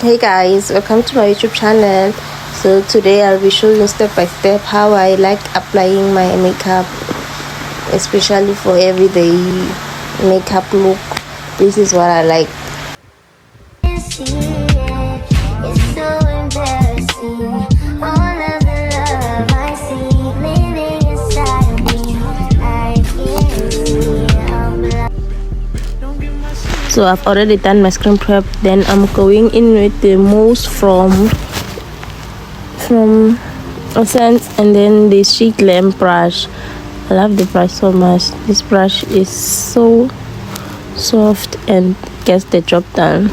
Hey guys, welcome to my YouTube channel. So today I'll be showing you step by step how I like applying my makeup, especially for everyday makeup look. This is what I like. So I've already done my screen prep. Then I'm going in with the mousse from Essence, and then the sheet lamp brush. I love the brush so much. This brush is so soft and gets the job done.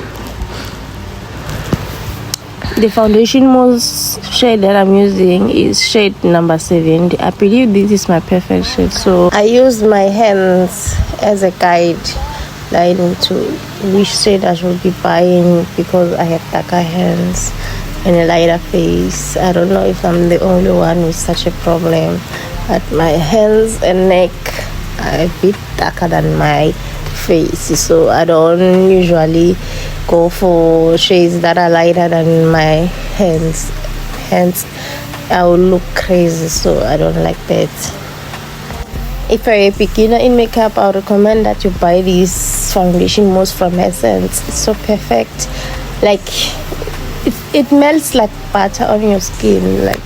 The foundation mousse shade that I'm using is shade number 7. I believe this is my perfect shade. So I use my hands as a guide, leading to which shade I should be buying because I have darker hands and a lighter face. I don't know if I'm the only one with such a problem, but my hands and neck are a bit darker than my face, so I don't usually go for shades that are lighter than my hands. I will look crazy, so I don't like that. If you're a beginner in makeup, I would recommend that you buy this foundation mousse from Essence. It's so perfect. Like it melts like butter on your skin. Like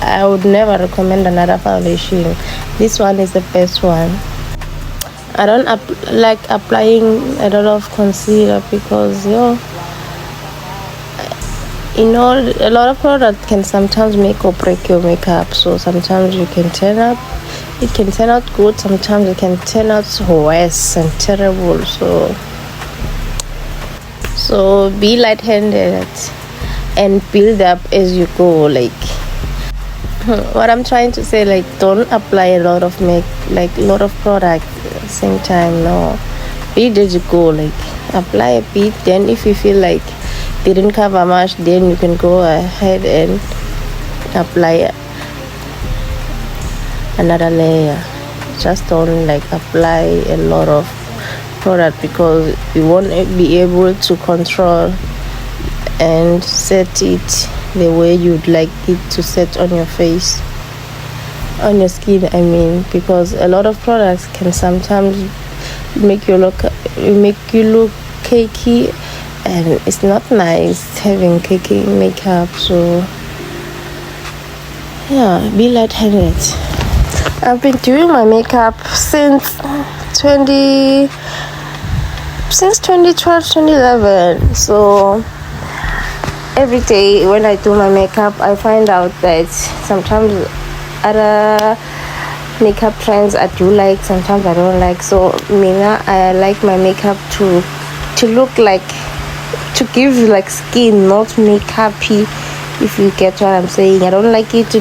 I would never recommend another foundation. This one is the best one. I don't like applying a lot of concealer because a lot of products can sometimes make or break your makeup. So sometimes it can turn out good, sometimes it can turn out worse and terrible. So be light-handed and build up as you go. Like what I'm trying to say, like don't apply a lot of product at the same time. No, build as you go. Like apply a bit, then if you feel like they didn't cover much, then you can go ahead and apply another layer. Just don't like apply a lot of product because you won't be able to control and set it the way you'd like it to set on your face, on your skin. I mean, because a lot of products can sometimes make you look cakey, and it's not nice having cakey makeup. So yeah, be light-handed. I've been doing my makeup since 2012, 2011. So every day when I do my makeup, I find out that sometimes other makeup trends I do like, sometimes I don't like. So I like my makeup to look like, to give like skin, not makeup-y, if you get what I'm saying. I don't like it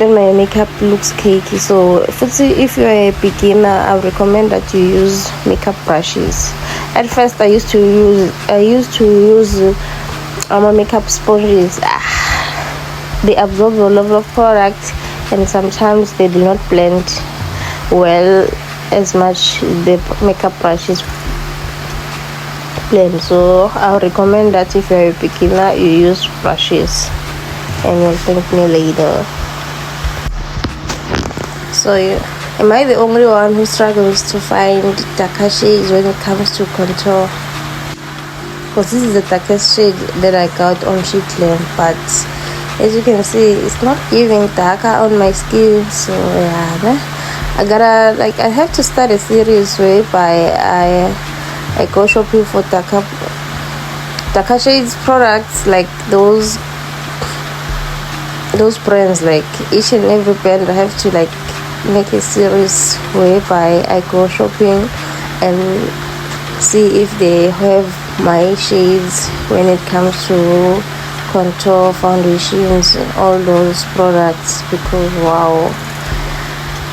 when my makeup looks cakey. So if you're a beginner, I would recommend that you use makeup brushes. At first I used to use my makeup sponges. They absorb a lot of product and sometimes they do not blend well as much the makeup brushes blend. So I would recommend that if you're a beginner, you use brushes, and you'll thank me later. So am I the only one who struggles to find darker shades when it comes to contour? Because this is the darkest shade that I got on sheet lamp, but as you can see, it's not giving darker on my skin. So yeah, I have to start a series whereby I go shopping for darker shades products, like those brands. Like each and every brand, I have to like make a series whereby I go shopping and see if they have my shades when it comes to contour, foundations, and all those products. Because wow,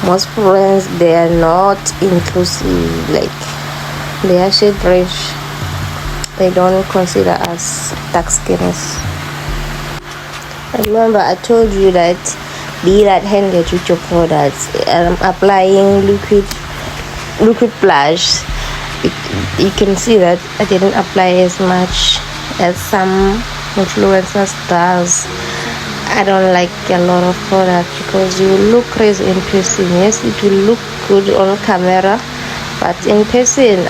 most brands, they are not inclusive. Like they are shade range, they don't consider us dark skins. Remember, I told you that be light-handed with your products. I'm applying liquid blush. you can see that I didn't apply as much as some influencers does. I don't like a lot of product because you look crazy in person. Yes, it will look good on camera, but in person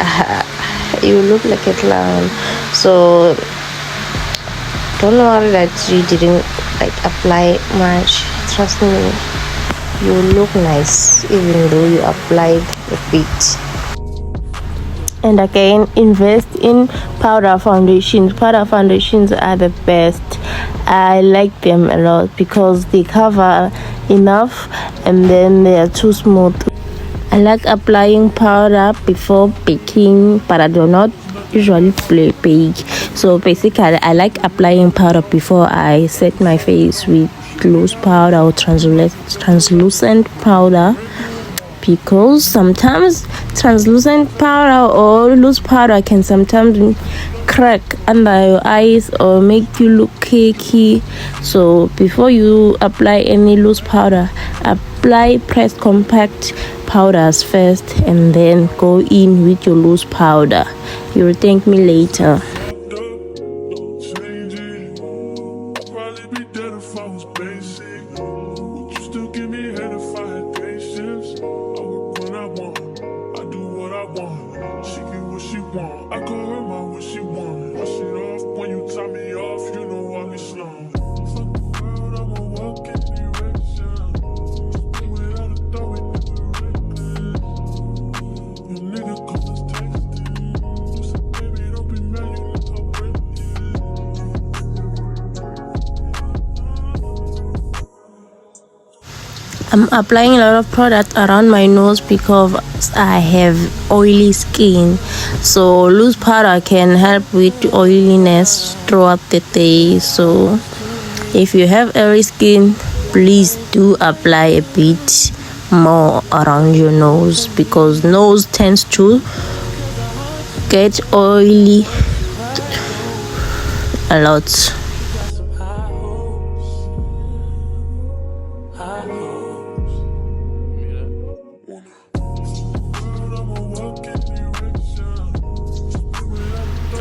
you look like a clown. So don't worry that you didn't like apply much. Trust me, you look nice even though you applied a bit. And again, invest in powder foundations. Powder foundations are the best. I like them a lot because they cover enough and then they are too smooth. I like applying powder before baking, but I do not usually bake. So basically, I like applying powder before I set my face with loose powder or translucent powder, because sometimes translucent powder or loose powder can sometimes crack under your eyes or make you look cakey. So before you apply any loose powder, apply pressed compact powders first and then go in with your loose powder. You'll thank me later. I'm applying a lot of product around my nose because I have oily skin. So loose powder can help with oiliness throughout the day. So if you have oily skin, please do apply a bit more around your nose because nose tends to get oily a lot.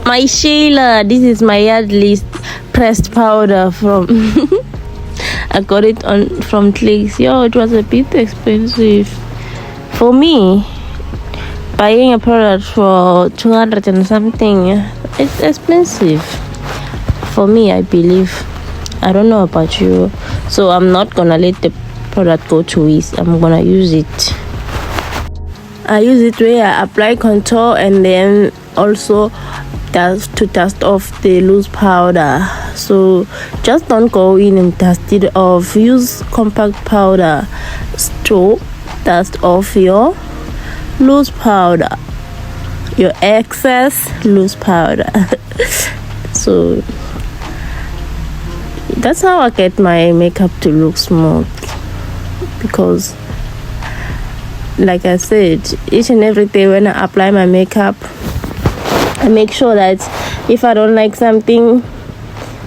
My Sheila, this is my Yardley pressed powder from I got it from Clicks. Yo, it was a bit expensive for me. Buying a product for 200 and something, it's expensive for me, I believe. I don't know about you, so I'm not gonna let the product go to waste. I'm gonna use it. I use it where I apply contour and then also to dust off the loose powder. So just don't go in and dust it off. Use compact powder to dust off your loose powder, your excess loose powder. So that's how I get my makeup to look smooth, because like I said, each and every day when I apply my makeup, I make sure that if I don't like something,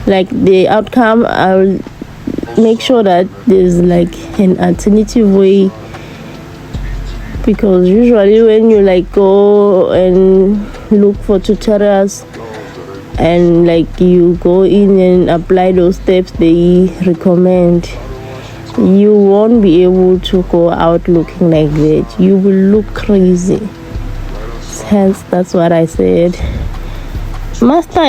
like the outcome, I'll make sure that there's like an alternative way. Because usually when you like go and look for tutorials and like you go in and apply those steps they recommend, you won't be able to go out looking like that. You will look crazy. Hence, that's what I said. Master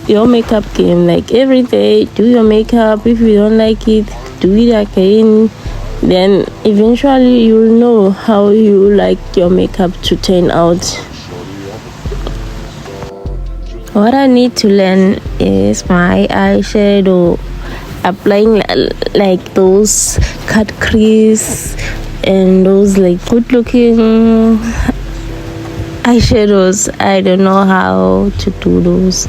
your makeup game. Like every day, do your makeup. If you don't like it, do it again. Then eventually you'll know how you like your makeup to turn out. What I need to learn is my eyeshadow. Applying like those cut crease and those like good looking eyeshadows. I don't know how to do those,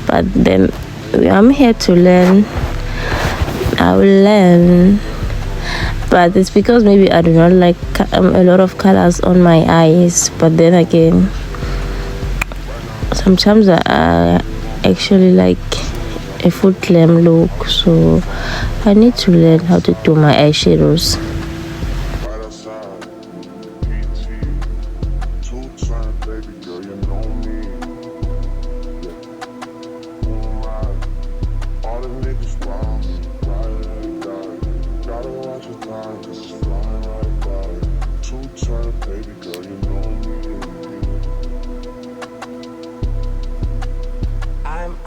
but then I'm here to learn. I will learn, but it's because maybe I do not like a lot of colors on my eyes. But then again, sometimes I actually like a full glam look, so I need to learn how to do my eyeshadows.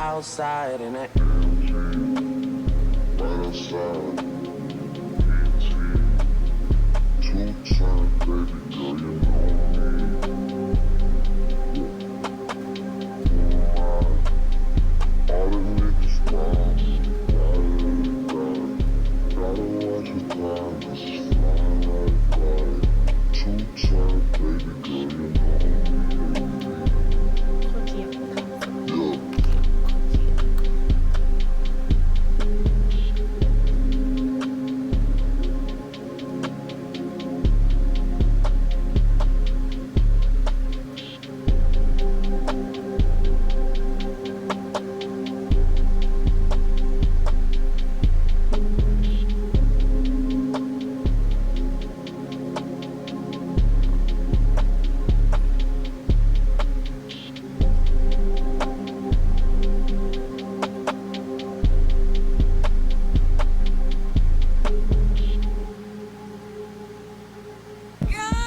outside and it. Right outside, two-time, baby girl, you know me. All the niggas wild, gotta watch your time, this is flying like fire. Two-time, baby girl, you know me. Yeah.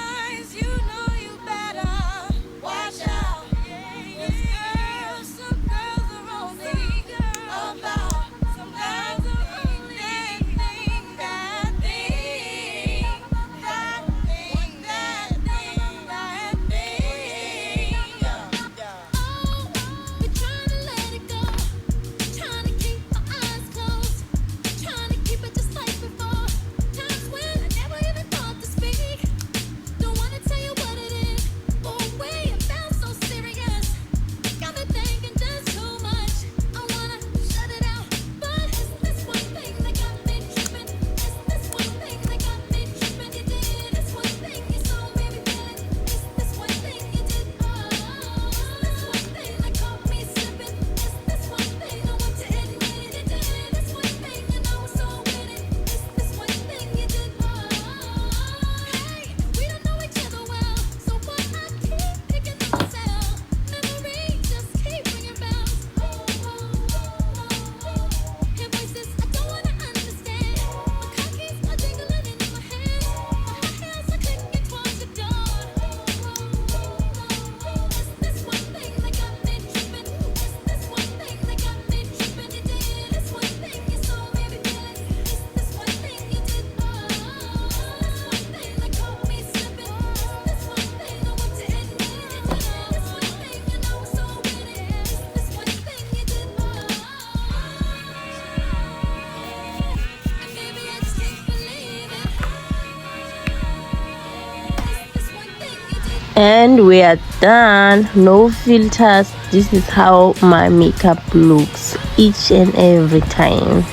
And we are done. No filters. This is how my makeup looks each and every time.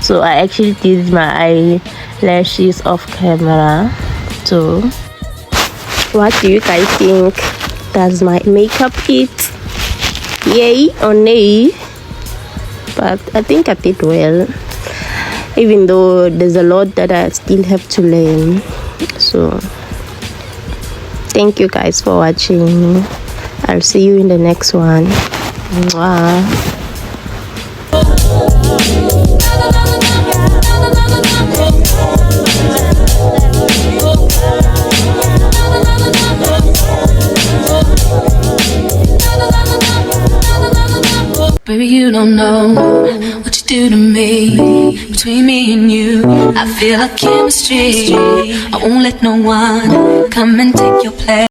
So I actually did my eyelashes off camera. So what do you guys think? Does my makeup it? Yay or nay? But I think I did well, even though there's a lot that I still have to learn. So thank you guys for watching. I'll see you in the next one. Mwah. Baby, you don't know what you do to me. Between me and you, I feel like chemistry. I won't let no one come and take your place.